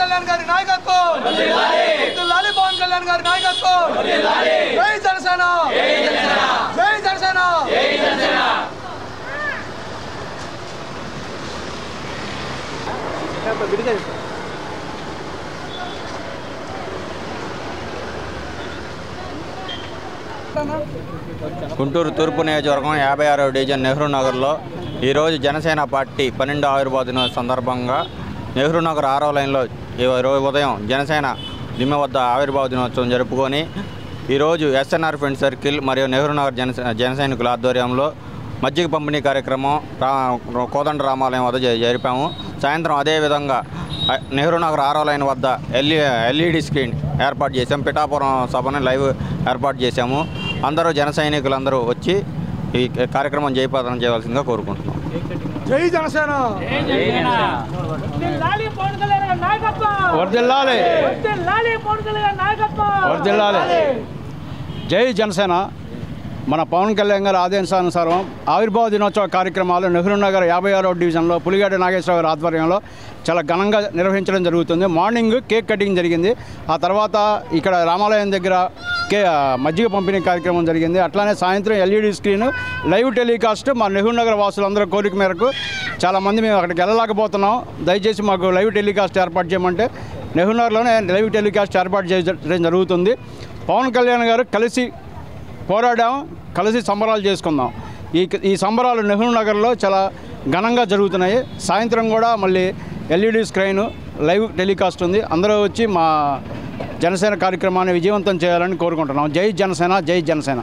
కళ్యాణ్ గారి నాయకత్వం వర్ధిల్లాలి పవన్ కళ్యాణ్ గారి నాయకత్వం జై జనసేన జై జనసేన గుంటూరు తూర్పు నియోజకవర్గం 56వ డివిజన్ నెహ్రూ నగర్లో ఈరోజు జనసేన పార్టీ 12వ ఆవిర్భావ దినోత్సవం సందర్భంగా నెహ్రూ నగర్ 6వ లైన్లో ఈరోజు ఉదయం జనసేన దిమ్మె వద్ద ఆవిర్భావ దినోత్సవం జరుపుకొని ఈరోజు ఎస్ఎన్ఆర్ ఫ్రెండ్ సర్కిల్ మరియు నెహ్రూ నగర్ జన సైనికుల ఆధ్వర్యంలో మజ్జిగ పంపిణీ కార్యక్రమం కోదండ రామాలయం వద్ద జరిపాము. సాయంత్రం అదేవిధంగా నెహ్రూ నగర్ 6వ లైన్ వద్ద ఎల్ఈడి స్క్రీన్ ఏర్పాటు చేసాము. పిఠాపురం సభను లైవ్ ఏర్పాటు చేశాము. అందరూ జన సైనికులందరూ వచ్చి ఈ కార్యక్రమం జయప్రదం చేయవలసిందిగా కోరుకుంటున్నాం. జై జనసేన జై జనసేన. మన పవన్ కళ్యాణ్ గారి ఆదేశానుసారం ఆవిర్భావ దినోత్సవ కార్యక్రమాలు నెహ్రూ నగర్ 56వ డివిజన్లో పులిగడ్డ నాగేశ్వర గారి ఆధ్వర్యంలో చాలా ఘనంగా నిర్వహించడం జరుగుతుంది. మార్నింగ్ కేక్ కటింగ్ జరిగింది. ఆ తర్వాత ఇక్కడ రామాలయం దగ్గర మజ్జిగ పంపిణీ కార్యక్రమం జరిగింది. అట్లానే సాయంత్రం ఎల్ఈడి స్క్రీన్ లైవ్ టెలికాస్ట్ మా నెహ్రూ నగర్ వాసులందరూ కోరిక మేరకు చాలామంది మేము అక్కడికి వెళ్ళలేకపోతున్నాం. దయచేసి మాకు లైవ్ టెలికాస్ట్ ఏర్పాటు చేయమంటే నెహ్రూ నగర్లోనే లైవ్ టెలికాస్ట్ ఏర్పాటు చేయడం జరుగుతుంది. పవన్ కళ్యాణ్ గారు కలిసి పోరాడాం, కలిసి సంబరాలు చేసుకుందాం. ఈ సంబరాలు నెహ్రూ నగర్లో చాలా ఘనంగా జరుగుతున్నాయి. సాయంత్రం కూడా మళ్ళీ ఎల్ఈడి స్క్రీన్ లైవ్ టెలికాస్ట్ ఉంది. అందరూ వచ్చి మా జనసేన కార్యక్రమాన్ని విజయవంతం చేయాలని కోరుకుంటున్నాం. జై జనసేన, జై జనసేన.